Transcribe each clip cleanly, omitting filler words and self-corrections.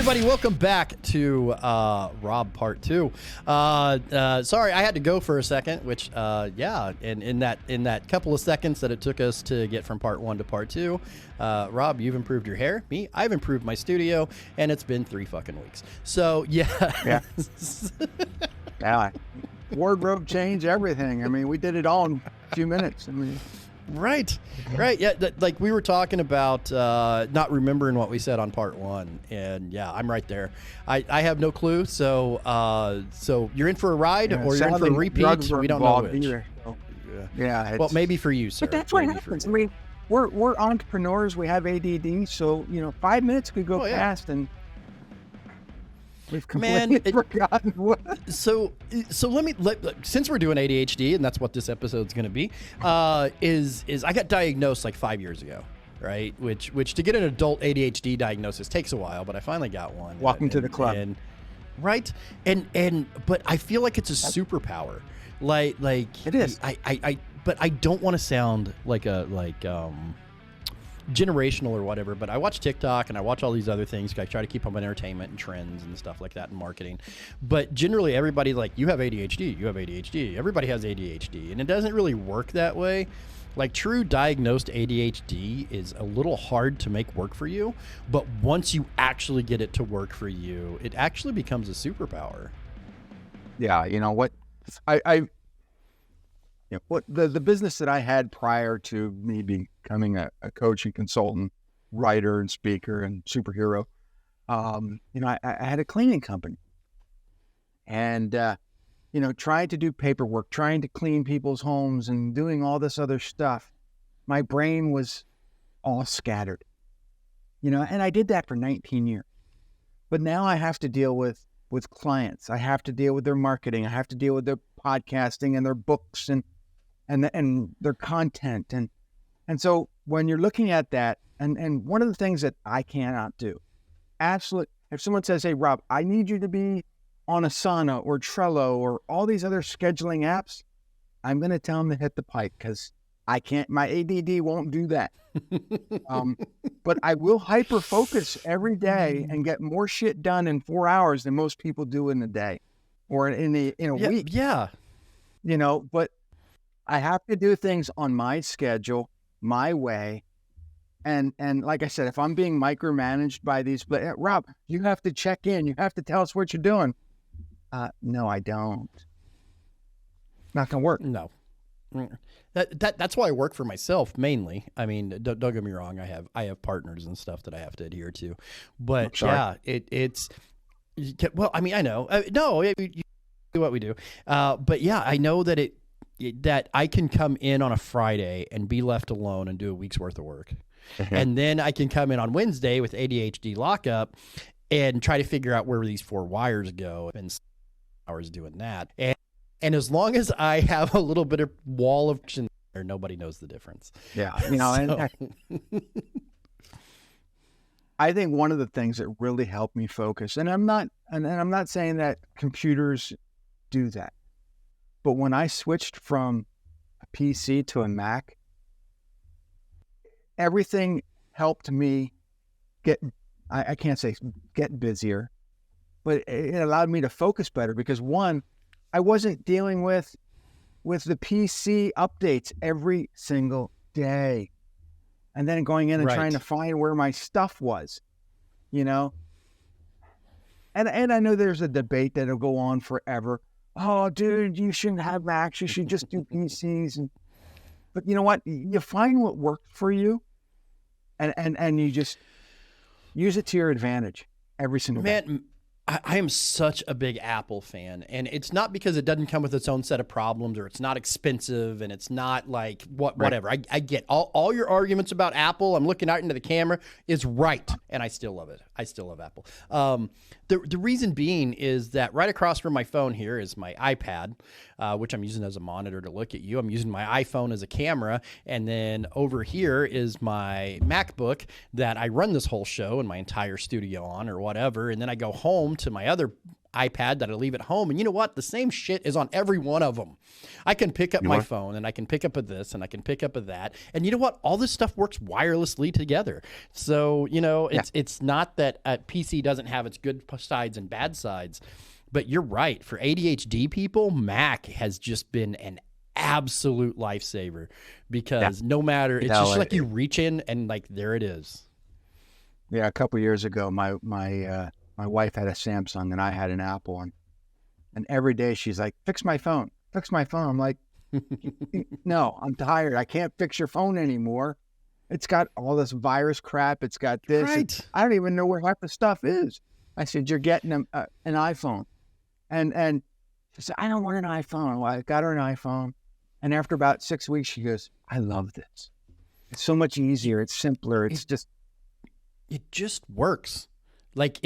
everybody, welcome back to Rob Part 2. Sorry, I had to go for a second, which, yeah, and in that couple of seconds that it took us to get from Part 1 to Part 2, Rob, you've improved your hair. Me, I've improved my studio, and it's been 3 fucking weeks. So, yeah. Yeah. Wardrobe change, everything. I mean, we did it all in a few minutes. I mean... Right. Yeah, like we were talking about not remembering what we said on Part 1, and yeah, I'm right there. I have no clue, so you're in for a ride, or you're in for a repeat. We don't know which. Either, so. Yeah. Well, maybe for you, sir. But that's what happens. I mean, we're entrepreneurs. We have ADD, so 5 minutes could go fast, and we've completely forgotten what. So let me since we're doing ADHD, and that's what this episode's going to be, is I got diagnosed like 5 years ago, right? Which to get an adult ADHD diagnosis takes a while, but I finally got one. Welcome to the club. Right, but I feel like it's a superpower. Like it is. But I don't want to sound like generational or whatever, but I watch TikTok and I watch all these other things. I try to keep up on entertainment and trends and stuff like that and marketing. But generally everybody like, you have ADHD, everybody has ADHD, and it doesn't really work that way. Like true diagnosed ADHD is a little hard to make work for you, but once you actually get it to work for you, it actually becomes a superpower. Yeah, you know what? The business that I had prior to me becoming a coach and consultant, writer and speaker and superhero, I had a cleaning company, and trying to do paperwork, trying to clean people's homes, and doing all this other stuff. My brain was all scattered, and I did that for 19 years. But now I have to deal with clients. I have to deal with their marketing. I have to deal with their podcasting and their books and their content. And so when you're looking at that, and one of the things that I cannot do, absolutely, if someone says, hey, Rob, I need you to be on Asana or Trello or all these other scheduling apps, I'm going to tell them to hit the pike, because I can't, my ADD won't do that. But I will hyper focus every day and get more shit done in 4 hours than most people do in a day or in a week. Yeah. But I have to do things on my schedule, my way. And like I said, if I'm being micromanaged by these, Rob, you have to check in. You have to tell us what you're doing. No, I don't. Not going to work. No. That's why I work for myself mainly. I mean, don't get me wrong. I have partners and stuff that I have to adhere to, but yeah, it's, well, I mean, I know, no, you do what we do. But yeah, I know that that I can come in on a Friday and be left alone and do a week's worth of work. And then I can come in on Wednesday with ADHD lockup and try to figure out where these 4 wires go, and hours doing that. And as long as I have a little bit of wall of there, nobody knows the difference. Yeah. I think one of the things that really helped me focus, and I'm not saying that computers do that, but when I switched from a PC to a Mac, everything helped me I can't say get busier, but it allowed me to focus better, because one, I wasn't dealing with the PC updates every single day, and then going in and trying to find where my stuff was, And I know there's a debate that'll go on forever. Oh, dude, you shouldn't have Macs. You should just do PCs. But you know what? You find what works for you, and you just use it to your advantage every single day. I am such a big Apple fan, and it's not because it doesn't come with its own set of problems, or it's not expensive, and it's not like whatever. I get all your arguments about Apple. I'm looking out into the camera is right, and I still love it. I still love Apple. The reason being is that right across from my phone here is my iPad, which I'm using as a monitor to look at you. I'm using my iPhone as a camera, and then over here is my MacBook that I run this whole show and my entire studio on, or whatever, and then I go home to my other iPad that I leave at home. And you know what? The same shit is on every one of them. I can pick up my phone and I can pick up a this and I can pick up a that. And you know what? All this stuff works wirelessly together. So, it's not that a PC doesn't have its good sides and bad sides, but you're right. For ADHD people, Mac has just been an absolute lifesaver because no matter, it's just like you reach in and like, there it is. Yeah. A couple of years ago, my wife had a Samsung and I had an Apple, and every day she's like, fix my phone. I'm like, no, I'm tired. I can't fix your phone anymore. It's got all this virus crap. It's got this. Right. I don't even know where half the stuff is. I said, you're getting an iPhone. And she said, I don't want an iPhone. Well, I got her an iPhone. And after about 6 weeks, she goes, I love this. It's so much easier. It's simpler. It just works. Like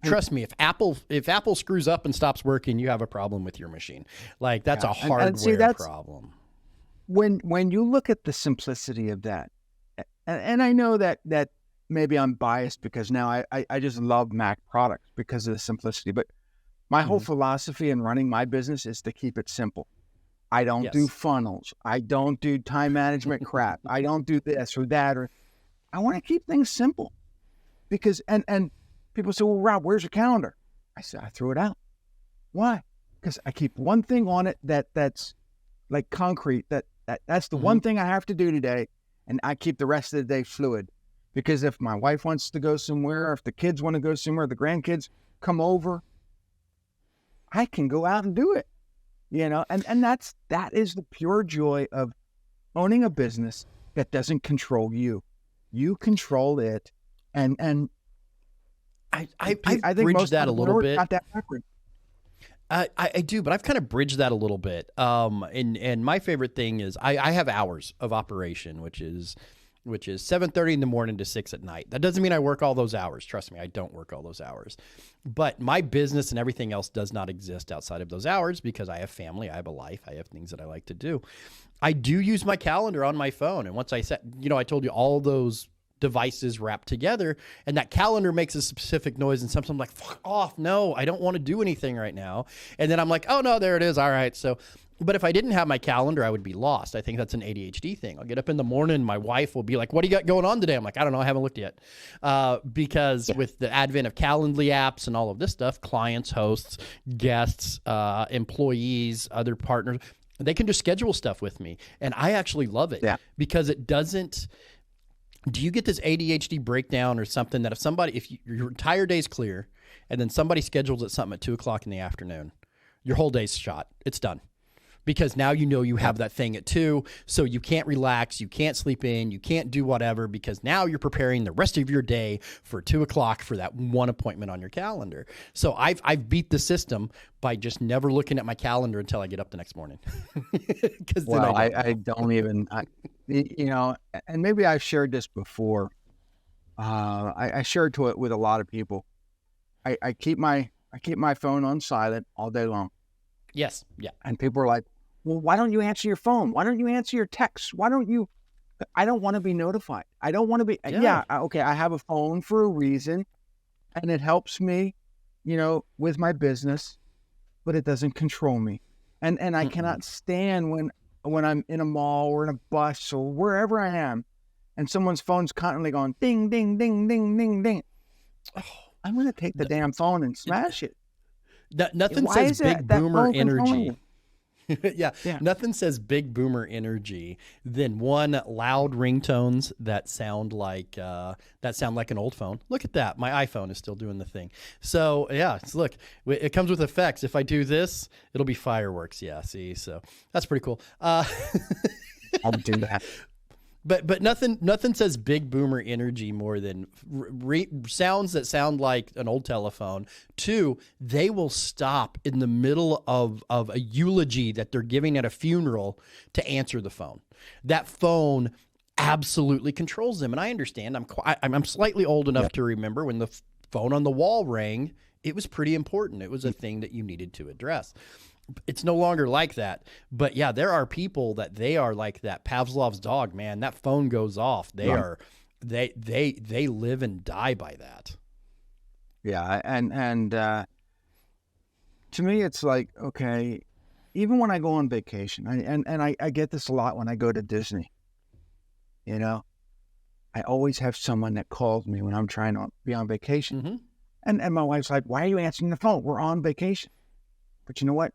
trust me, if Apple screws up and stops working, you have a problem with your machine. Like that's a hardware problem. When you look at the simplicity of that, and I know that maybe I'm biased because now I just love Mac products because of the simplicity, but my whole philosophy in running my business is to keep it simple. I don't do funnels. I don't do time management crap. I don't do this or that. I want to keep things simple because, and people say, well, Rob, where's your calendar? I said, I threw it out. Why? Because I keep one thing on it that's like concrete, that's the one thing I have to do today. And I keep the rest of the day fluid because if my wife wants to go somewhere, or if the kids want to go somewhere, the grandkids come over, I can go out and do it. And that is the pure joy of owning a business that doesn't control you. You control it. And I think bridged that a little bit. Got that backward. I do, but I've kind of bridged that a little bit. And my favorite thing is I have hours of operation, which is 7:30 in the morning to 6 at night. That doesn't mean I work all those hours. Trust me, I don't work all those hours. But my business and everything else does not exist outside of those hours because I have family, I have a life, I have things that I like to do. I do use my calendar on my phone. And once I set, I told you all those devices wrapped together and that calendar makes a specific noise and sometimes I'm like, fuck off. No, I don't want to do anything right now. And then I'm like, oh no, there it is. All right. So, but if I didn't have my calendar, I would be lost. I think that's an ADHD thing. I'll get up in the morning. My wife will be like, what do you got going on today? I'm like, I don't know. I haven't looked yet. Because with the advent of Calendly apps and all of this stuff, clients, hosts, guests, employees, other partners, they can just schedule stuff with me. And I actually love it because it doesn't. Do you get this ADHD breakdown or something that if your entire day's clear and then somebody schedules at something at 2:00 in the afternoon, your whole day's shot. It's done. Because now you have that thing at 2, so you can't relax, you can't sleep in, you can't do whatever because now you're preparing the rest of your day for 2:00 for that one appointment on your calendar. So I've beat the system by just never looking at my calendar until I get up the next morning. Well, I don't even, and maybe I've shared this before. I shared it with a lot of people. I keep my phone on silent all day long. Yes. Yeah. And people are like, well, why don't you answer your phone? Why don't you answer your texts? I don't want to be notified. I don't want to be, okay, I have a phone for a reason and it helps me, with my business, but it doesn't control me. And I cannot stand when I'm in a mall or in a bus or wherever I am and someone's phone's constantly going ding, ding, ding, ding, ding, ding. Oh, I'm going to take the damn phone and smash it. Nothing says big boomer energy. Yeah. Nothing says big boomer energy than one loud ringtones that sound like an old phone. Look at that. My iPhone is still doing the thing. So look, it comes with effects. If I do this, it'll be fireworks. Yeah. See, so that's pretty cool. I'll do that. But nothing says big boomer energy more than sounds that sound like an old telephone. 2, they will stop in the middle of a eulogy that they're giving at a funeral to answer the phone. That phone absolutely controls them, and I understand. I'm slightly old enough to remember when the phone on the wall rang. It was pretty important. It was a thing that you needed to address. It's no longer like that. But yeah, there are people that they are like that. Pavlov's dog, man, that phone goes off. They live and die by that. Yeah. And to me, it's like, okay, even when I go on vacation, I get this a lot when I go to Disney, you know, I always have someone that calls me when I'm trying to be on vacation. Mm-hmm. And my wife's like, why are you answering the phone? We're on vacation. But you know what?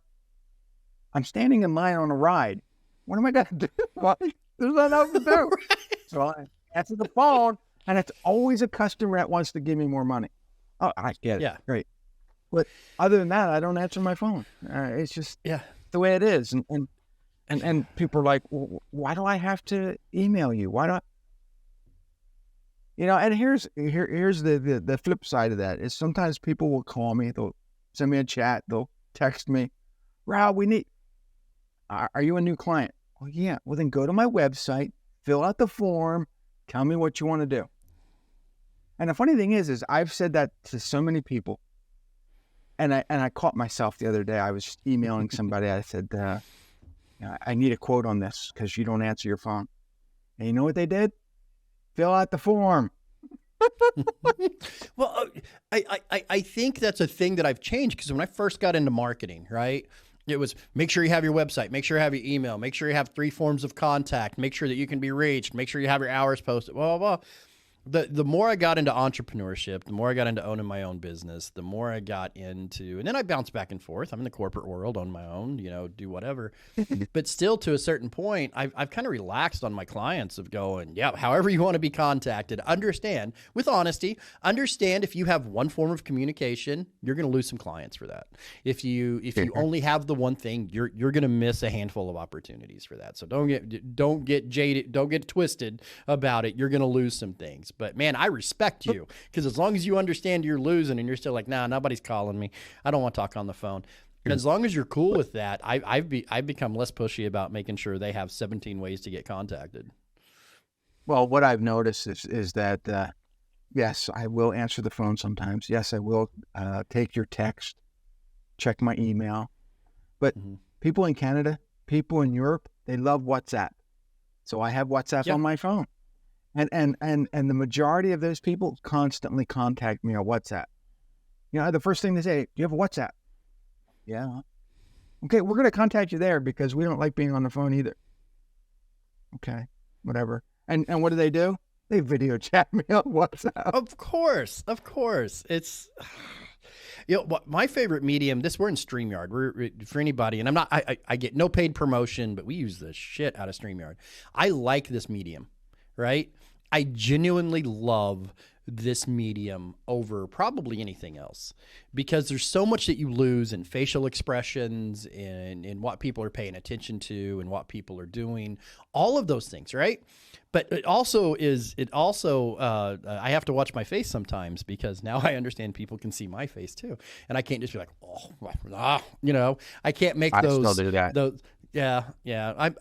I'm standing in line on a ride. What am I going to do? There's nothing to do. So I answer the phone, and it's always a customer that wants to give me more money. Oh, I get it. Yeah. Great. But other than that, I don't answer my phone. It's just Yeah. the way it is. And people are like, well, why do I have to email you? Why don't and here's the flip side of that is sometimes people will call me, they'll send me a chat, they'll text me, Rob, are you a new client? Well, yeah. Well, then go to my website, fill out the form, tell me what you want to do. And the funny thing is I've said that to so many people, and I caught myself the other day. I was just emailing somebody. I said, I need a quote on this because you don't answer your phone. And you know what they did? Fill out the form. Well, I think that's a thing that I've changed because when I first got into marketing, right, it was make sure you have your website, make sure you have your email, make sure you have 3 forms of contact, make sure that you can be reached, make sure you have your hours posted, blah, blah, blah. The more I got into entrepreneurship, the more I got into owning my own business, the more I got into, and then I bounced back and forth. I'm in the corporate world on my own, do whatever. But still, to a certain point, I've kind of relaxed on my clients of going, yeah, however you want to be contacted, understand with honesty, understand if you have one form of communication, you're going to lose some clients for that. If you only have the one thing, you're going to miss a handful of opportunities for that. So don't get jaded, don't get twisted about it. You're going to lose some things. But man, I respect you because as long as you understand you're losing and you're still like, nah, nobody's calling me. I don't want to talk on the phone. And as long as you're cool with that, I've become less pushy about making sure they have 17 ways to get contacted. Well, what I've noticed is that, yes, I will answer the phone sometimes. Yes, I will take your text, check my email. But people in Canada, people in Europe, they love WhatsApp. So I have WhatsApp on my phone. And the majority of those people constantly contact me on WhatsApp. The first thing they say, do you have a WhatsApp? Yeah. Okay, we're going to contact you there because we don't like being on the phone either. Okay, whatever. And what do? They video chat me on WhatsApp. Of course. It's... my favorite medium, we're in StreamYard. We're for anybody, and I get no paid promotion, but we use the shit out of StreamYard. I like this medium, right? I genuinely love this medium over probably anything else because there's so much that you lose in facial expressions and in what people are paying attention to and what people are doing, all of those things, right? But I have to watch my face sometimes because now I understand people can see my face too. And I can't just be like, I can't make those. I still do that. Yeah.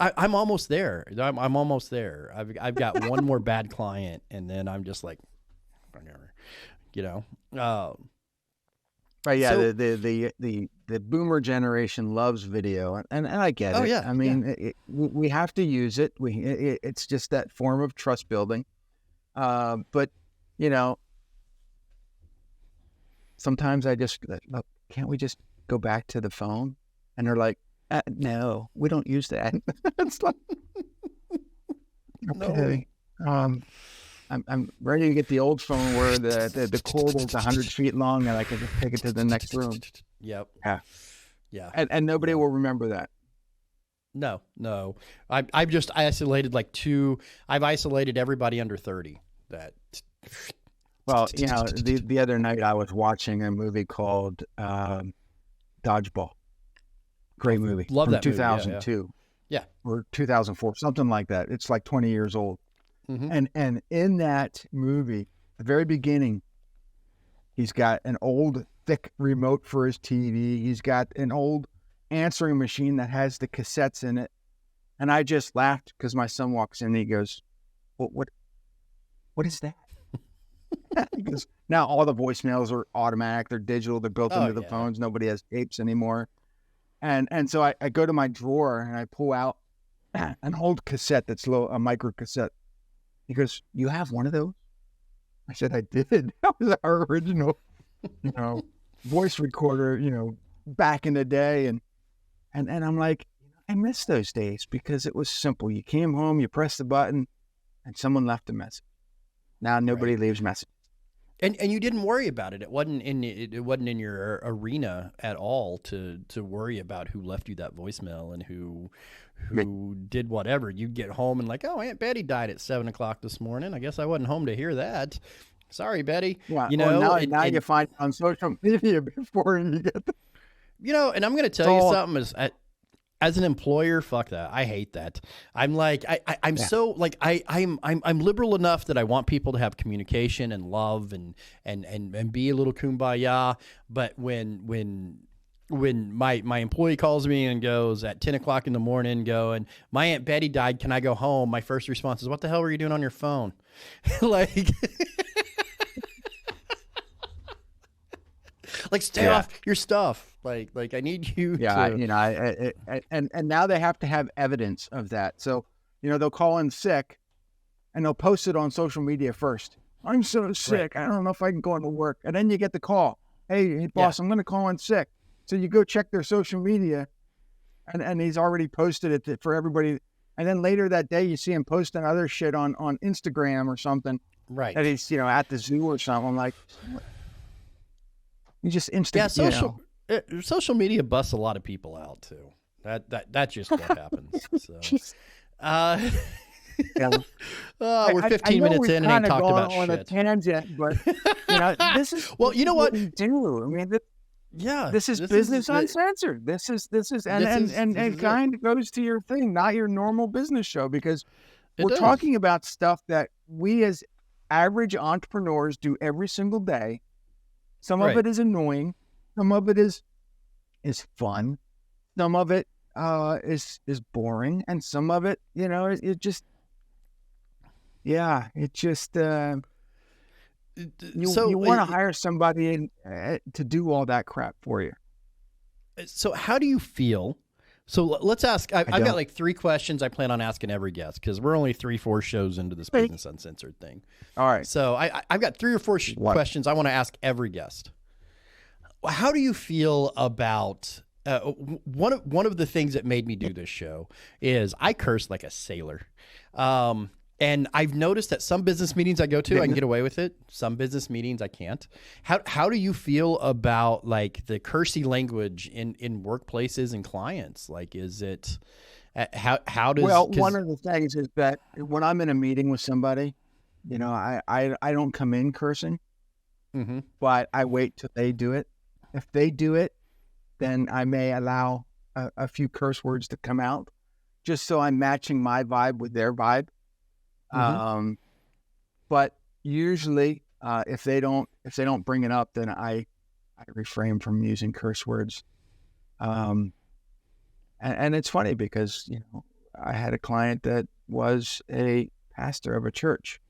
I'm almost there. I'm almost there. I've got one more bad client and then I'm just like, whatever, Right. Yeah. So, the boomer generation loves video and I get it. Yeah. I mean, we have to use it. It's just that form of trust building. But sometimes I just, look, can't we just go back to the phone? And they're like, no, we don't use that. It's like, okay. No. I'm ready to get the old phone where the cord is 100 feet long and I can just take it to the next room. Yep. Yeah. And nobody will remember that. No. I've just isolated I've isolated everybody under 30 that. Well, the other night I was watching a movie called Dodgeball. Great movie. Love that 2002. Movie. Yeah. Or 2004, something like that. It's like 20 years old. Mm-hmm. And in that movie, the very beginning, he's got an old thick remote for his TV. He's got an old answering machine that has the cassettes in it. And I just laughed because my son walks in and he goes, what is that? Because now all the voicemails are automatic. They're digital. They're built into the phones. Nobody has tapes anymore. And so I go to my drawer and I pull out an old cassette that's a micro cassette. He goes, you have one of those? I said, I did. That was our original, voice recorder, back in the day. And I'm like, I miss those days because it was simple. You came home, you pressed the button, and someone left a message. Now nobody leaves messages. And you didn't worry about it. It wasn't in your arena at all to worry about who left you that voicemail and who did whatever. You'd get home and like, oh, Aunt Betty died at 7:00 this morning. I guess I wasn't home to hear that. Sorry, Betty. Yeah, you know, well, now you find it on social media before you get the... You know, and I'm going to tell you something as an employer, fuck that. I hate that. I'm like, I'm so like, I'm liberal enough that I want people to have communication and love and be a little kumbaya. But when my employee calls me and goes at 10:00 in the morning going, my Aunt Betty died, can I go home? My first response is, what the hell were you doing on your phone? Like, like stay off your stuff. Like I need you. Yeah, to... you know, and now they have to have evidence of that. So, you know, they'll call in sick, and they'll post it on social media first. I'm so sick. I don't know if I can go into work. And then you get the call. Hey boss, I'm going to call in sick. So you go check their social media, and he's already posted it for everybody. And then later that day, you see him posting other shit on Instagram or something. Right. That he's, you know, at the zoo or something. I'm like, you just social media busts a lot of people out too. That's just what happens. So, we're 15 minutes in and ain't talked about shit. On a tangent, but you know, this is you know what we do. I mean, this is business uncensored. This is and it kind of goes to your thing, not your normal business show, because we're talking about stuff that we as average entrepreneurs do every single day. Some of it is annoying. Some of it is fun. Some of it is boring, and some of it, you know, it just you want to hire somebody to do all that crap for you. So how do you feel? So let's ask. I've got like 3 questions I plan on asking every guest because we're only 3-4 shows into this Business Uncensored thing. All right. So I've got 3 or 4 questions I want to ask every guest. How do you feel about one of the things that made me do this show is I curse like a sailor. And I've noticed that some business meetings I go to, I can get away with it. Some business meetings I can't. How do you feel about like the cursey language in workplaces and clients? Like, is it, how does... Well, one of the things is that when I'm in a meeting with somebody, you know, I don't come in cursing, but I wait till they do it. If they do it, then I may allow a few curse words to come out just so I'm matching my vibe with their vibe. But usually, if they don't bring it up, then I refrain from using curse words. And it's funny because, you know, I had a client that was a pastor of a church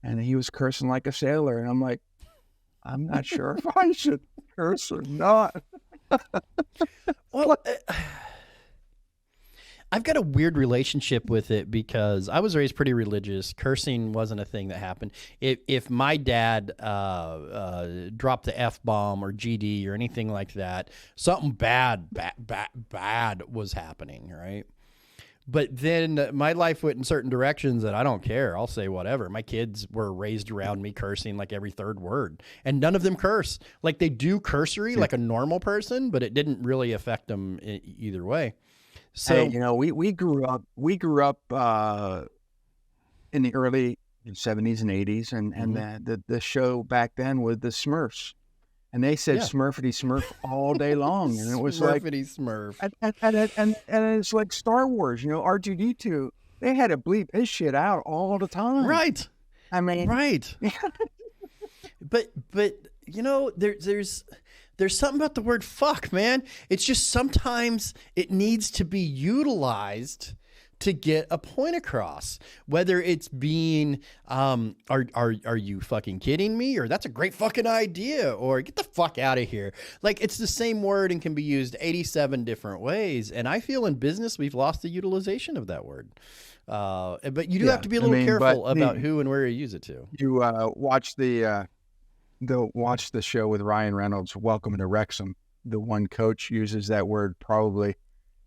and he was cursing like a sailor. And I'm like, I'm not sure if I should curse or not. Well, I've got a weird relationship with it because I was raised pretty religious. Cursing wasn't a thing that happened. If my dad dropped the F-bomb or GD or anything like that, something bad was happening, right? But then my life went in certain directions that I don't care. I'll say whatever. My kids were raised around me cursing like every third word, and none of them curse. Like they do cursory like a normal person, but it didn't really affect them either way. So, hey, you know, we grew up in the early 70s and 80s, and the show back then was the Smurfs, and they said Smurfity Smurf all day long, and it was like Smurf, and it's like Star Wars, you know, R2D2. They had to bleep his shit out all the time, right? I mean, right. but you know, there's something about the word fuck, man. It's just sometimes it needs to be utilized to get a point across, whether it's being, are you fucking kidding me? Or that's a great fucking idea, or get the fuck out of here. Like it's the same word and can be used 87 different ways. And I feel in business, we've lost the utilization of that word. But you do have to be a little careful about who and where you use it to. You watch the show with Ryan Reynolds, Welcome to Wrexham. the one coach uses that word probably,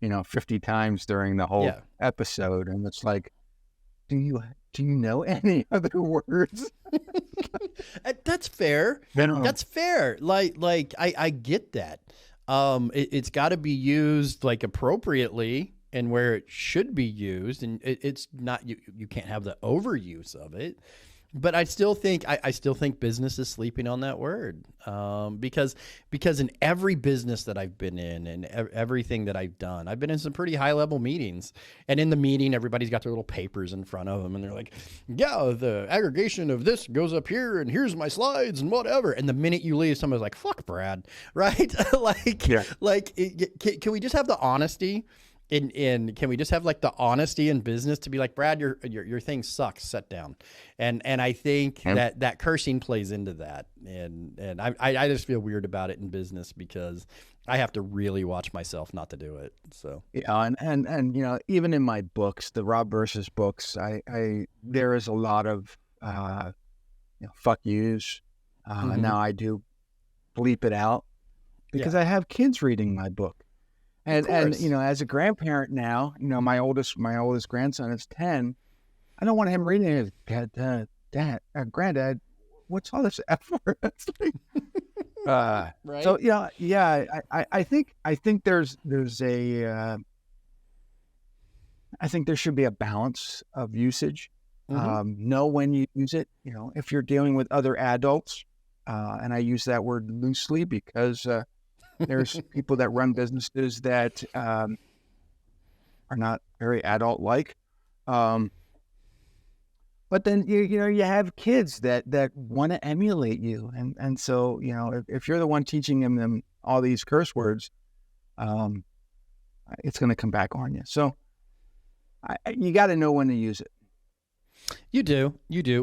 50 times during the whole episode. And it's like, do you know any other words? That's fair. That's fair. Like I get that. It's got to be used like appropriately and where it should be used, and it's not, you can't have the overuse of it. But I still think business is sleeping on that word, because in every business that I've been in and everything that I've done, I've been in some pretty high level meetings, and in the meeting, everybody's got their little papers in front of them, and they're like, "Yeah, the aggregation of this goes up here, and here's my slides and whatever." And the minute you leave, somebody's like, "Fuck Brad," right? Can we just have the honesty? Can we just have like the honesty in business to be like, Brad, your thing sucks, sit down. And I think that cursing plays into that. And I just feel weird about it in business because I have to really watch myself not to do it. So and even in my books, the Rob versus books, there is a lot of fuck yous. Now I do bleep it out because I have kids reading my book. And as a grandparent now, my oldest grandson is 10. I don't want him reading it. Dad, Granddad, what's all this F word? Right. So I think there's I think there should be a balance of usage. Know when you use it. If you're dealing with other adults, and I use that word loosely because. There's people that run businesses that are not very adult-like, but then you have kids that want to emulate you, and so if you're the one teaching them all these curse words, it's going to come back on you. So you got to know when to use it. You do.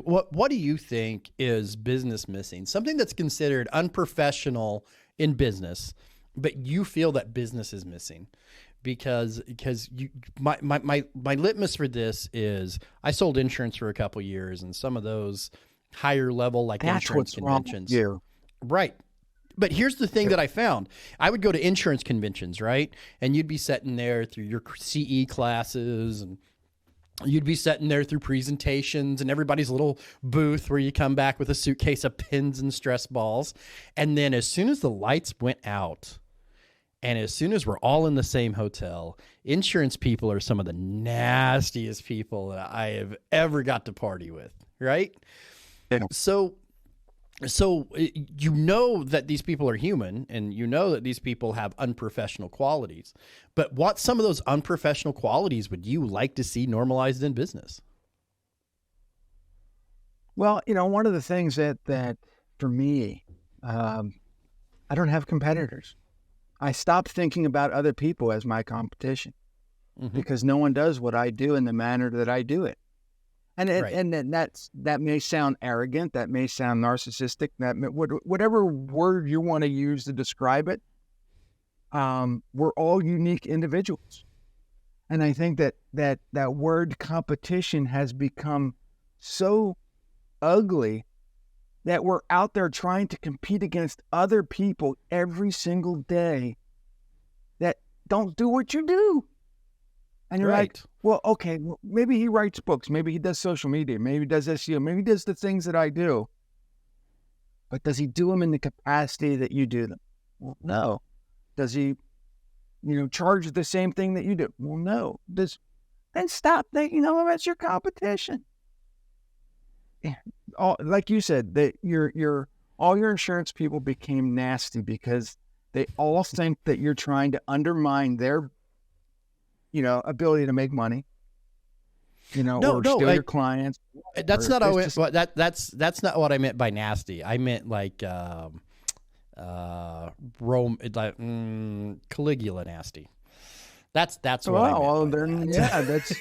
What do you think is business missing? Something that's considered unprofessional in business, but you feel that business is missing because my litmus for this is I sold insurance for a couple of years, and some of those higher level insurance conventions. Right. But here's the thing that I found. I would go to insurance conventions, right? And you'd be sitting there through your CE classes, and you'd be sitting there through presentations and everybody's little booth where you come back with a suitcase of pins and stress balls. And then as soon as the lights went out and as soon as we're all in the same hotel, insurance people are some of the nastiest people that I have ever got to party with, right? Yeah. So that these people are human, and that these people have unprofessional qualities. But what some of those unprofessional qualities would you like to see normalized in business? Well, one of the things that for me, I don't have competitors. I stopped thinking about other people as my competition because no one does what I do in the manner that I do it. And that may sound arrogant, that may sound narcissistic, whatever word you want to use to describe it. We're all unique individuals, and I think that word competition has become so ugly that we're out there trying to compete against other people every single day that don't do what you do. And you're like, well, okay, maybe he writes books. Maybe he does social media. Maybe he does SEO. Maybe he does the things that I do. But does he do them in the capacity that you do them? Well, no. Does he, charge the same thing that you do? Well, no. Then stop thinking, that's your competition. Like you said, that all your insurance people became nasty because they all think that you're trying to undermine their ability to make money, or steal your clients. That's not that's not what I meant by nasty. I meant like Caligula nasty. That's what I meant. That's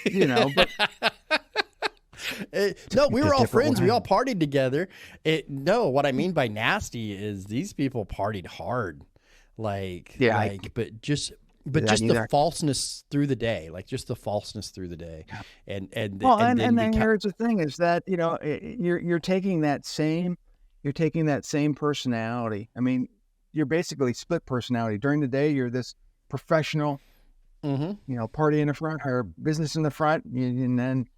but no, we were all friends. We all partied together. What I mean by nasty is these people partied hard, but just the falseness through the day, Yeah. And then here's the thing is that, you're taking that same personality. I mean, you're basically split personality. During the day, you're this professional, party in the front or business in the front, and then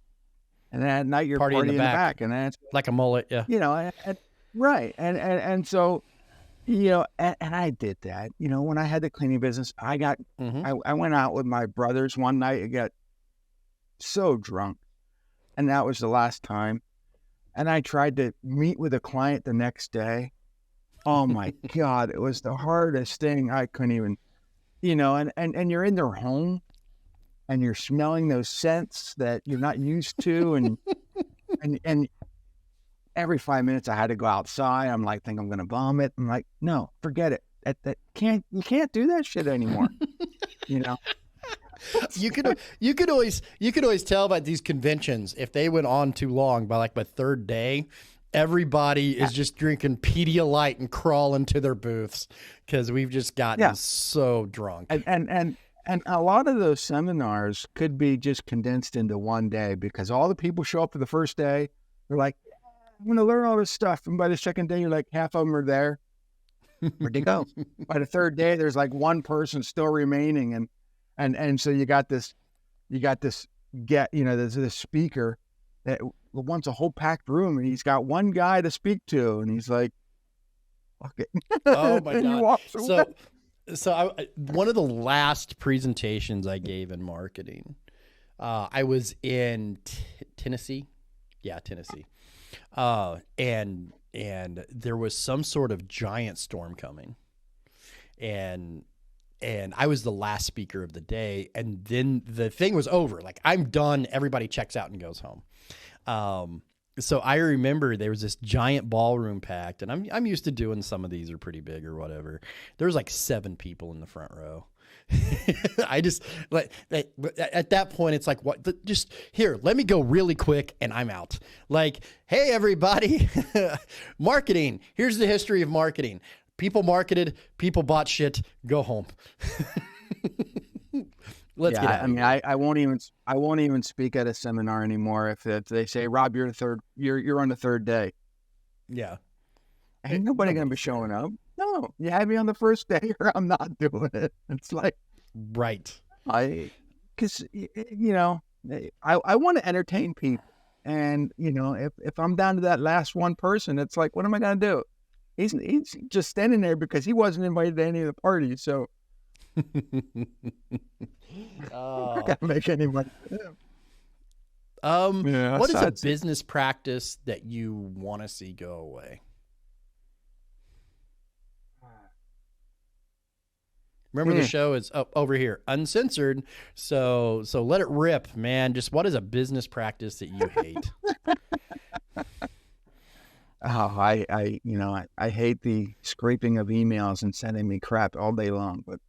at night you're party in the back, and that's like a mullet, yeah. Right, and so, and I did that. When I had the cleaning business, I got, I went out with my brothers one night. I got so drunk, and that was the last time. And I tried to meet with a client the next day. Oh my God, it was the hardest thing. I couldn't even, and you're in their home and you're smelling those scents that you're not used to. And every 5 minutes I had to go outside. I'm like, think I'm going to vomit. I'm like, no, forget it. You can't do that shit anymore. You could always tell by these conventions if they went on too long. By like my third day, everybody is just drinking Pedialyte and crawling to their booths because we've just gotten so drunk. And a lot of those seminars could be just condensed into one day because all the people show up for the first day. They're like, I'm going to learn all this stuff. And by the second day, you're like, half of them are there. Where'd they go? By the third day, there's like one person still remaining. And so you got this there's this speaker that wants a whole packed room, and he's got one guy to speak to, and he's like, fuck it. Oh my God. So one of the last presentations I gave in marketing, I was in Tennessee. Yeah, Tennessee. And there was some sort of giant storm coming, and I was the last speaker of the day. And then the thing was over. Like, I'm done. Everybody checks out and goes home. So I remember there was this giant ballroom packed, and I'm used to doing some of these are pretty big or whatever. There was like 7 people in the front row. I just like at that point, it's like, what? Just here, let me go really quick, and I'm out. Like, hey, everybody, marketing. Here's the history of marketing. People marketed, people bought shit. Go home. Let's get out. I mean, I won't even speak at a seminar anymore if they say, Rob, you're on the third day. Yeah, ain't nobody gonna be showing up. No, you had me on the first day, or I'm not doing it. It's like, right. Because I want to entertain people, and if I'm down to that last one person, it's like, what am I gonna do? He's just standing there because he wasn't invited to any of the parties, so. I gotta make any money. What is a business practice that you want to see go away? Remember, the show is over here, Uncensored. So let it rip, man. Just what is a business practice that you hate? Oh, I hate the scraping of emails and sending me crap all day long, but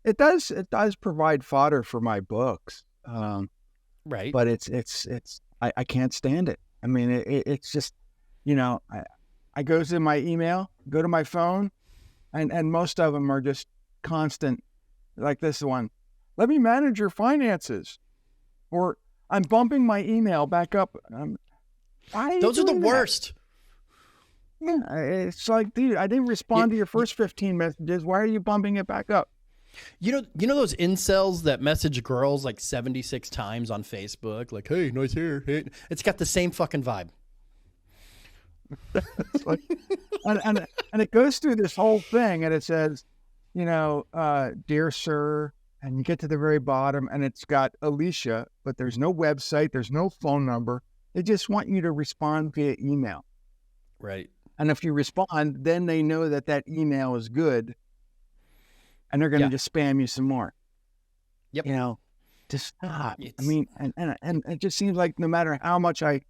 it does provide fodder for my books. Right. But I can't stand it. I mean, it's just, I go to my email, go to my phone, and most of them are just constant, like this one. Let me manage your finances, or I'm bumping my email back up. Those are the worst. Yeah, it's like, dude, I didn't respond to your first 15 messages. Why are you bumping it back up? You know those incels that message girls like 76 times on Facebook, like, hey, nice hair. Hey. It's got the same fucking vibe. Like, and it goes through this whole thing, and it says, dear sir, and you get to the very bottom, and it's got Alicia, but there's no website, there's no phone number. They just want you to respond via email. Right. And if you respond, then they know that email is good, and they're going to just spam you some more. Yep. Just stop. I mean, and it just seems like no matter how much I,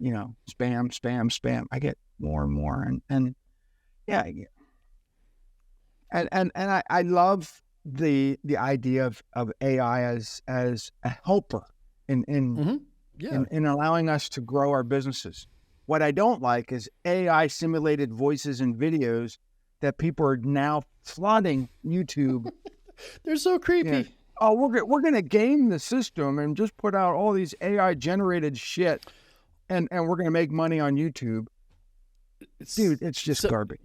spam, I get more and more. And I love the idea of AI as a helper in allowing us to grow our businesses. What I don't like is AI simulated voices and videos that people are now flooding YouTube. They're so creepy. Yeah. Oh, we're gonna game the system and just put out all these AI generated shit, and we're gonna make money on YouTube. Dude, it's just garbage.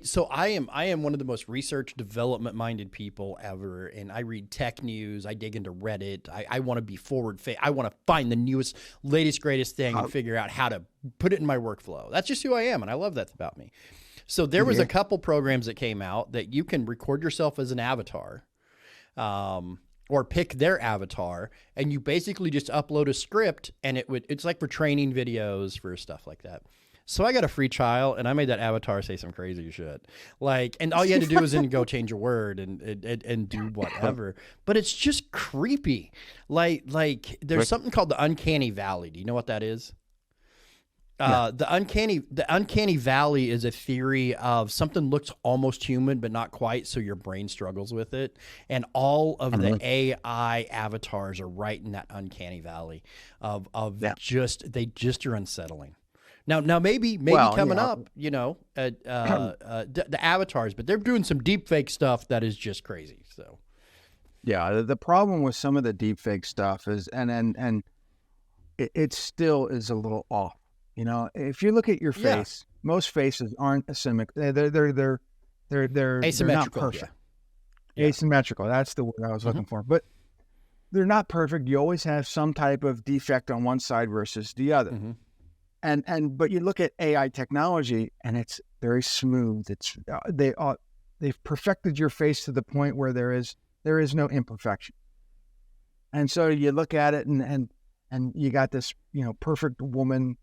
So I am one of the most research development minded people ever, and I read tech news. I dig into Reddit. I want to be I want to find the newest, latest, greatest thing and figure out how to put it in my workflow. That's just who I am, and I love that about me. So there was a couple programs that came out that you can record yourself as an avatar, or pick their avatar, and you basically just upload a script, and it's like for training videos for stuff like that. So I got a free trial, and I made that avatar say some crazy shit. Like, and all you had to do was then go change a word and do whatever. But it's just creepy. Like there's something called the uncanny valley. Do you know what that is? The uncanny valley is a theory of something looks almost human, but not quite. So your brain struggles with it. And all of the AI avatars are right in that uncanny valley of they just are unsettling. Now maybe coming up, the avatars, but they're doing some deep fake stuff that is just crazy. So, yeah, the problem with some of the deep fake stuff is, and it still is a little off. You know, if you look at your face, most faces aren't asymmetrical. They're asymmetrical. Not perfect. Yeah. Asymmetrical. That's the word I was looking for. But they're not perfect. You always have some type of defect on one side versus the other. But you look at AI technology, and it's very smooth. They've perfected your face to the point where there is no imperfection. And so you look at it, and you got this perfect woman,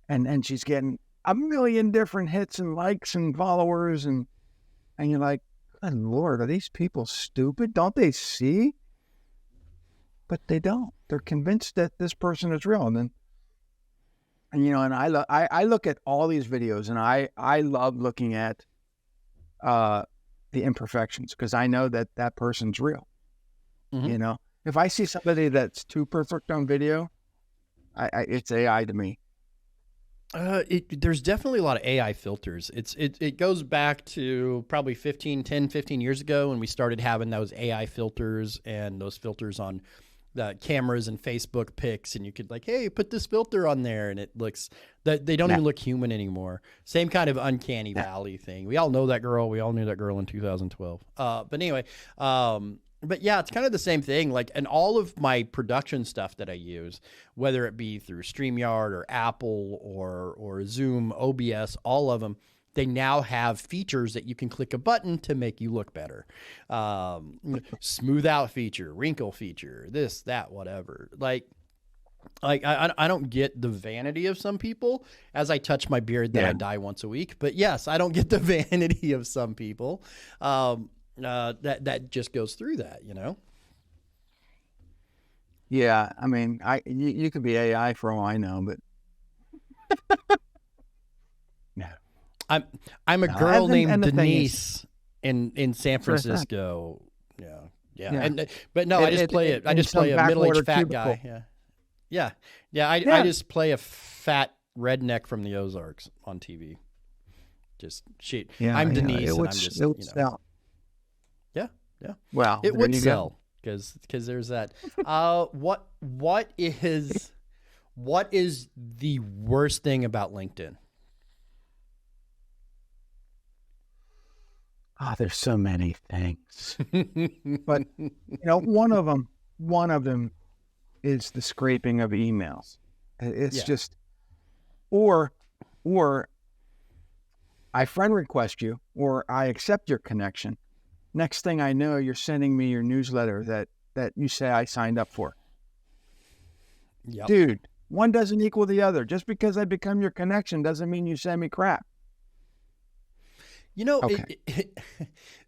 and she's getting a million different hits and likes and followers, and you're like, good Lord, are these people stupid? Don't they see? But they don't. They're convinced that this person is real, and I look at all these videos, and I love looking at the imperfections, because I know that person's real. If I see somebody that's too perfect on video, it's AI to me. There's definitely a lot of AI filters. It goes back to probably 15 years ago when we started having those AI filters, and those filters on the cameras and Facebook pics, and you could hey, put this filter on there, and it looks that they don't even look human anymore. Same kind of uncanny valley thing. We all know that girl. We all knew that girl in 2012. But anyway, but yeah, it's kind of the same thing. And all of my production stuff that I use, whether it be through StreamYard or Apple or Zoom, OBS, all of them, they now have features that you can click a button to make you look better. Smooth out feature, wrinkle feature, this, that, whatever. I don't get the vanity of some people as I touch my beard that I dye once a week. But yes, I don't get the vanity of some people that just goes through that, Yeah, I mean, you could be AI for all I know, but no. I'm a girl named Denise in San Francisco. Yeah. But no, I just play a middle-aged fat cubicle guy. Yeah. I just play a fat redneck from the Ozarks on TV. Just shit. I'm Denise, and I'm just sell. Yeah. Well, it would sell because there's that. What is the worst thing about LinkedIn? There's so many things, but one of them is the scraping of emails. It's just, or I friend request you, or I accept your connection. Next thing I know, you're sending me your newsletter that you say I signed up for. Yep. Dude, one doesn't equal the other. Just because I become your connection doesn't mean you send me crap.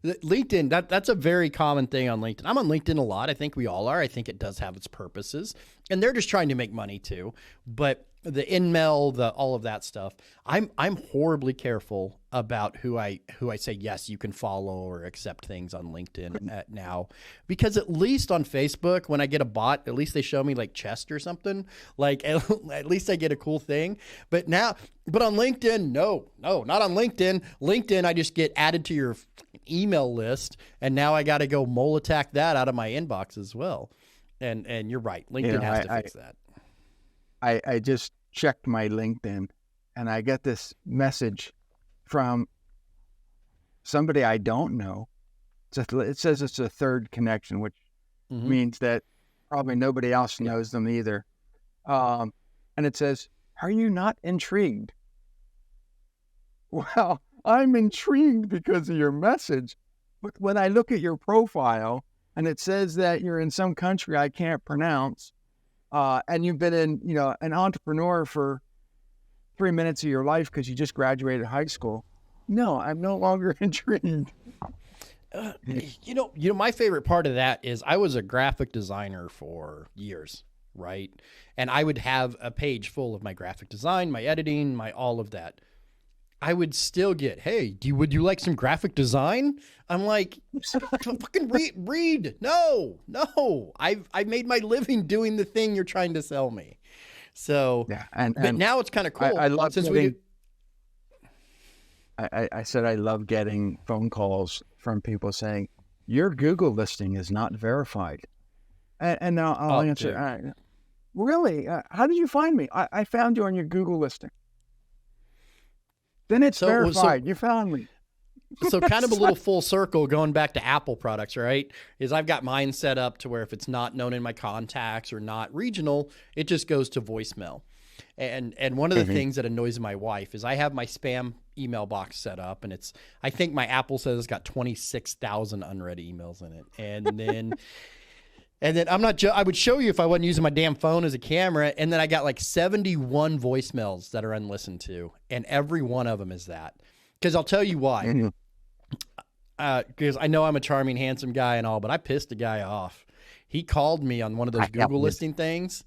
LinkedIn, that's a very common thing on LinkedIn. I'm on LinkedIn a lot. I think we all are. I think it does have its purposes, and they're just trying to make money too. But the InMail, all of that stuff, I'm horribly careful about who I say yes, you can follow or accept things on LinkedIn now, because at least on Facebook, when I get a bot, at least they show me chest or something. At least I get a cool thing. But on LinkedIn, no, not on LinkedIn. LinkedIn, I just get added to your email list, and now I got to go mole attack that out of my inbox as well. And you're right, LinkedIn has to fix that. I just checked my LinkedIn, and I get this message from somebody I don't know. It says it's a third connection, which means that probably nobody else knows them either. And it says, "Are you not intrigued?" Well, I'm intrigued because of your message. But when I look at your profile and it says that you're in some country I can't pronounce, and you've been an entrepreneur for 3 minutes of your life because you just graduated high school. No, I'm no longer intrigued. My favorite part of that is I was a graphic designer for years, right? And I would have a page full of my graphic design, my editing, my all of that. I would still get, "Hey, would you like some graphic design?" I'm like, fucking read. No. I made my living doing the thing you're trying to sell me. So, but now it's kind of cool. I love I said I love getting phone calls from people saying, "Your Google listing is not verified." And now I'll answer, "Really? How did you find me?" I found you on your Google listing. Then it's verified. You found me. So kind of a little full circle going back to Apple products, right? Is I've got mine set up to where if it's not known in my contacts or not regional, it just goes to voicemail. And one of the things that annoys my wife is I have my spam email box set up, and I think my Apple says it's got 26,000 unread emails in it. And then I would show you if I wasn't using my damn phone as a camera. And then I got like 71 voicemails that are unlistened to. And every one of them is that. Because I'll tell you why. Because I know I'm a charming, handsome guy and all, but I pissed a guy off. He called me on one of those Google listing things.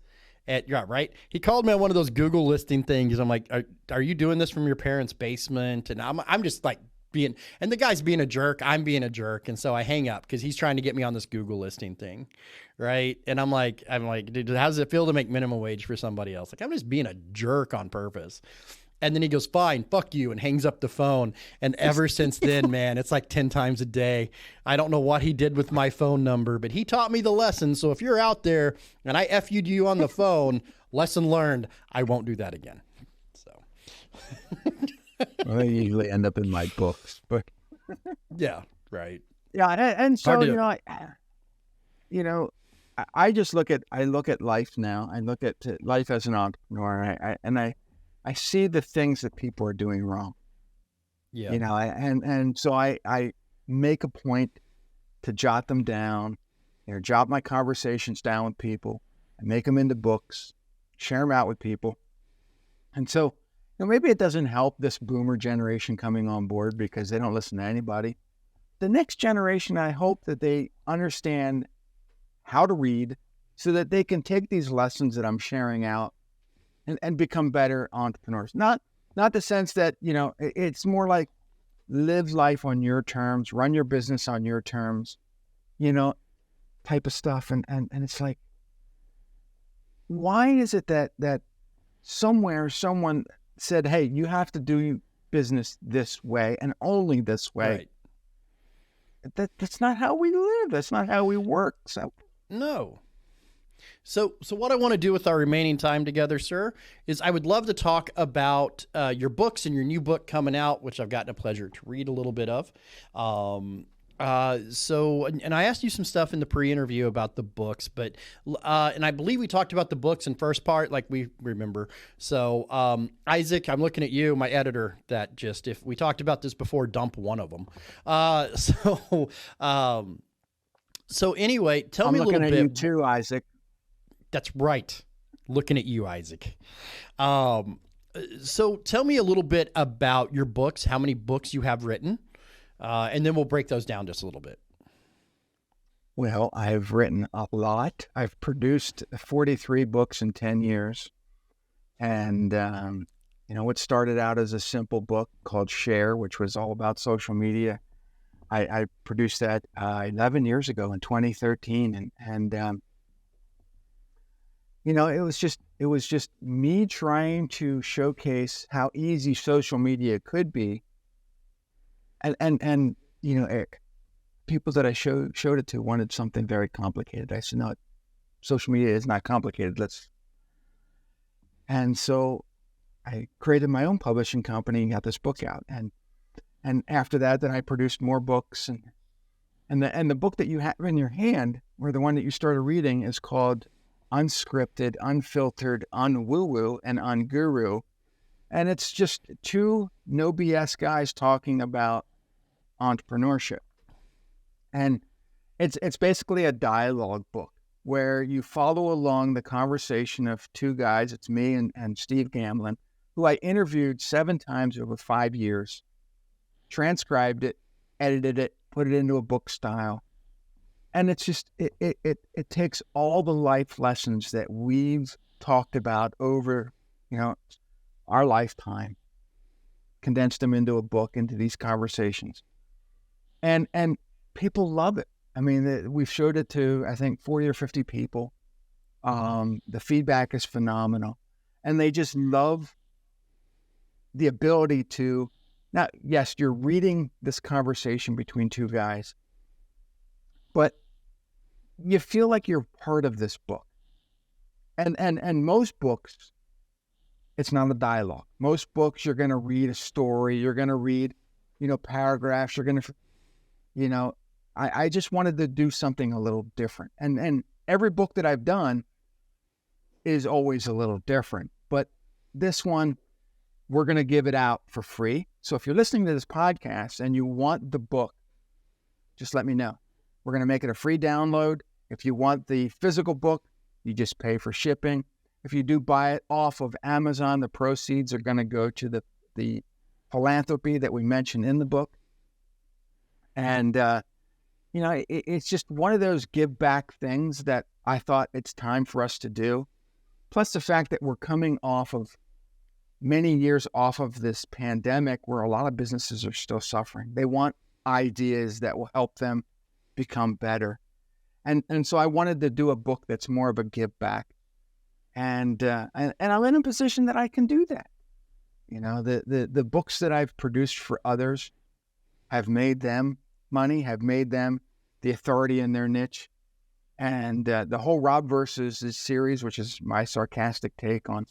Right. He called me on one of those Google listing things. I'm like, are you doing this from your parents' basement? And I'm just like, and the guy's being a jerk. I'm being a jerk. And so I hang up because he's trying to get me on this Google listing thing. Right. And I'm like, dude, how does it feel to make minimum wage for somebody else? Like, I'm just being a jerk on purpose. And then he goes, "Fine, fuck you," and hangs up the phone. And ever since then, man, it's like 10 times a day. I don't know what he did with my phone number, but he taught me the lesson. So if you're out there and I FU'd you on the phone, lesson learned, I won't do that again. So. Well, they usually end up in my books, but yeah, right. Yeah, and so I just look at life now. I look at life as an entrepreneur, and I see the things that people are doing wrong. Yeah, and so I make a point to jot them down, jot my conversations down with people, and make them into books, share them out with people, and so. Maybe it doesn't help this boomer generation coming on board because they don't listen to anybody. The next generation, I hope that they understand how to read so that they can take these lessons that I'm sharing out and become better entrepreneurs. Not the sense that, it's more like live life on your terms, run your business on your terms, type of stuff. And it's like, why is it that somewhere someone said, "Hey, you have to do business this way and only this way." Right. That's not how we live. That's not how we work. So no. So what I want to do with our remaining time together, sir, is I would love to talk about your books and your new book coming out, which I've gotten a pleasure to read a little bit of. And I asked you some stuff in the pre-interview about the books, but, and I believe we talked about the books in first part, like we remember. So, Isaac, I'm looking at you, my editor, that if we talked about this before, dump one of them. So anyway, tell me a little bit. I'm looking at you too, Isaac. That's right. Looking at you, Isaac. So tell me a little bit about your books, how many books you have written. And then we'll break those down just a little bit. Well, I've written a lot. I've produced 43 books in 10 years. And, what started out as a simple book called Sherrer, which was all about social media. I produced that 11 years ago in 2013. It was just me trying to showcase how easy social media could be. And people that I showed it to wanted something very complicated. I said, "No, social media is not complicated. And so I created my own publishing company and got this book out. And And after that, then I produced more books. And the book that you have in your hand, or the one that you started reading, is called Unscripted, Unfiltered, Unwoo-woo, and Unguru. And it's just two no BS guys talking about entrepreneurship. And it's basically a dialogue book where you follow along the conversation of two guys. It's me and Steve Gamlin, who I interviewed 7 times over 5 years, transcribed it, edited it, put it into a book style. And it's just, it takes all the life lessons that we've talked about over, our lifetime, condensed them into a book, into these conversations. And people love it. I mean, we've showed it to, I think, 40 or 50 people. The feedback is phenomenal. And they just love the ability to, now, yes, you're reading this conversation between two guys, but you feel like you're part of this book. And most books, it's not a dialogue. Most books, you're going to read a story. You're going to read, paragraphs. You're going to, I just wanted to do something a little different. And every book that I've done is always a little different. But this one, we're going to give it out for free. So if you're listening to this podcast and you want the book, just let me know. We're going to make it a free download. If you want the physical book, you just pay for shipping. If you do buy it off of Amazon, the proceeds are going to go to the philanthropy that we mentioned in the book. And, it's just one of those give back things that I thought it's time for us to do. Plus the fact that we're coming off of many years off of this pandemic where a lot of businesses are still suffering. They want ideas that will help them become better. And so I wanted to do a book that's more of a give back. And I'm in a position that I can do that. The books that I've produced for others have made them money, have made them the authority in their niche. And the whole Rob Versus series, which is my sarcastic take on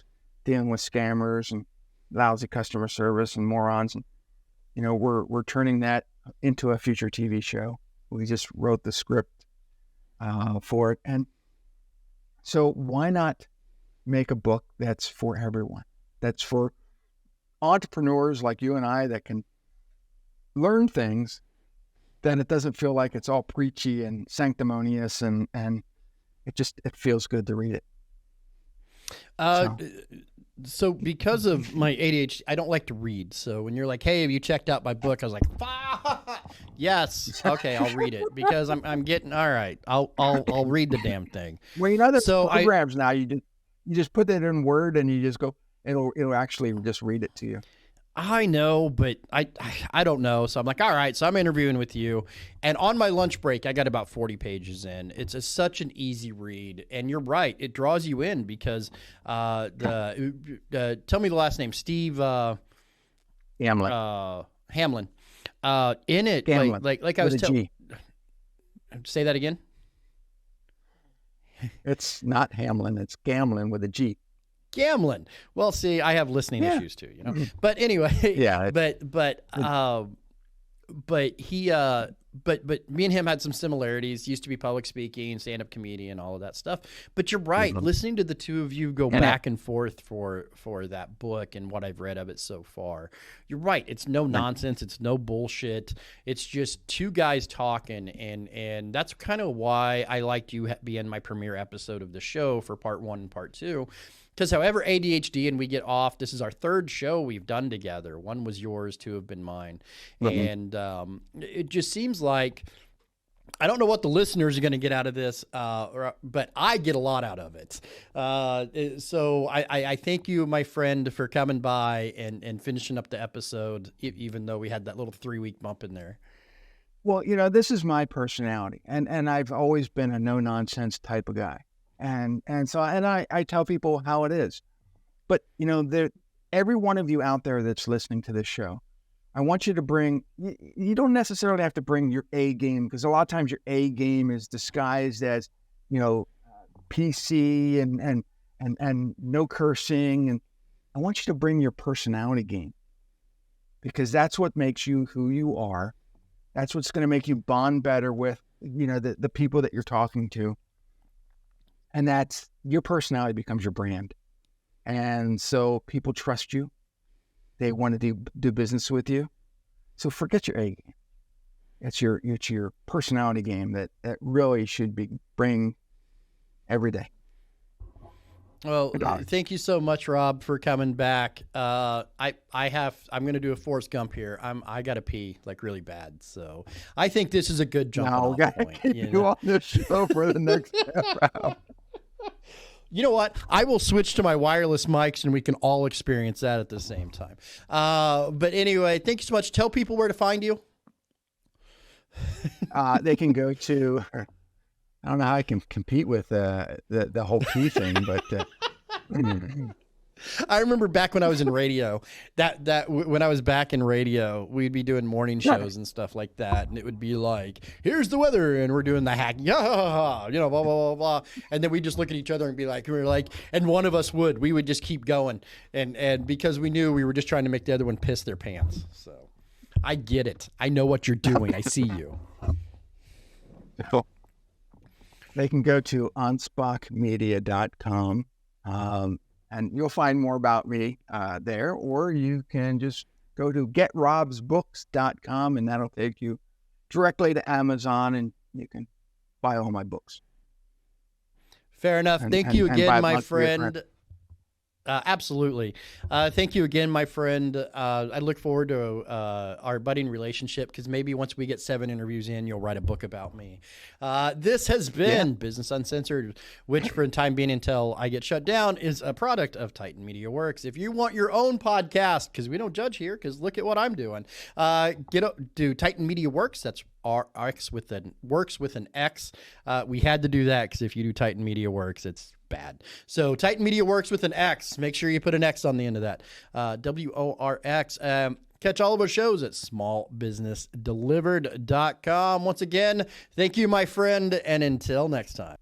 dealing with scammers and lousy customer service and morons. And, we're turning that into a future TV show. We just wrote the script for it. And so why not make a book that's for everyone? That's for entrepreneurs like you and I that can learn things, then it doesn't feel like it's all preachy and sanctimonious, and it feels good to read it. So because of my ADHD, I don't like to read. So when you're like, "Hey, have you checked out my book?" I was like, "Yes, okay, I'll read it," because I'm getting all right. I'll read the damn thing. Well, there's programs now. You just put that in Word and you just go. It'll actually just read it to you. I know, but I don't know. So I'm like, all right. So I'm interviewing with you, and on my lunch break, I got about 40 pages in. It's such an easy read, and you're right. It draws you in because tell me the last name, Steve Hamlin. Hamlin. In it, Gamlin, like I was telling. Say that again. It's not Hamlin. It's Gamlin with a G. Gamlin. Well, see, I have listening issues too, But anyway, yeah. But he, but me and him had some similarities. Used to be public speaking, stand-up comedian, all of that stuff. But you're right. Mm-hmm. Listening to the two of you go back and forth for that book and what I've read of it so far, you're right. It's no nonsense. It's no bullshit. It's just two guys talking, and that's kind of why I liked you being my premiere episode of the show for part 1 and part 2. Because however ADHD and we get off, this is our 3rd show we've done together. 1 was yours, 2 have been mine. Mm-hmm. And it just seems like, I don't know what the listeners are going to get out of this, but I get a lot out of it. So I thank you, my friend, for coming by and finishing up the episode, even though we had that little 3-week bump in there. Well, this is my personality, and I've always been a no-nonsense type of guy. And so I tell people how it is. But, every one of you out there that's listening to this show, I want you to bring, you don't necessarily have to bring your A game, because a lot of times your A game is disguised as, PC and no cursing. And I want you to bring your personality game, because that's what makes you who you are. That's what's going to make you bond better with, the people that you're talking to. And that's your personality becomes your brand. And so people trust you. They want to do business with you. So forget your A game. It's your personality game that really should be bring every day. Well, thank you so much, Rob, for coming back. I'm going to do a Forrest Gump here. I got to pee like really bad. So I think this is a good jumping off point. Keep you on this show for the next round. You know what? I will switch to my wireless mics and we can all experience that at the same time. But anyway, thank you so much. Tell people where to find you. They can go to, I don't know how I can compete with the whole pee thing, but I remember back when I was in radio, when I was back in radio, we'd be doing morning shows and stuff like that. And it would be like, here's the weather. And we're doing the hack, blah, blah, blah, blah. And then we just look at each other and be like, and one of us we would just keep going. And because we knew we were just trying to make the other one piss their pants. So I get it. I know what you're doing. I see you. They can go to anspachmedia.com. And you'll find more about me there, or you can just go to getrobsbooks.com, and that'll take you directly to Amazon, and you can buy all my books. Fair enough. Thank you again, my friend. Absolutely. Thank you again, my friend. I look forward to our budding relationship, because maybe once we get 7 interviews in, you'll write a book about me. This has been Business Uncensored, which for the time being until I get shut down is a product of Titan Media Works. If you want your own podcast, because we don't judge here, because look at what I'm doing, do Titan Media Works. That's works with an X. We had to do that because if you do Titan Media Works, it's bad. So Titan Media Works with an X. Make sure you put an X on the end of that. WORX. Catch all of our shows at smallbusinessdelivered.com. Once again, thank you, my friend, and until next time.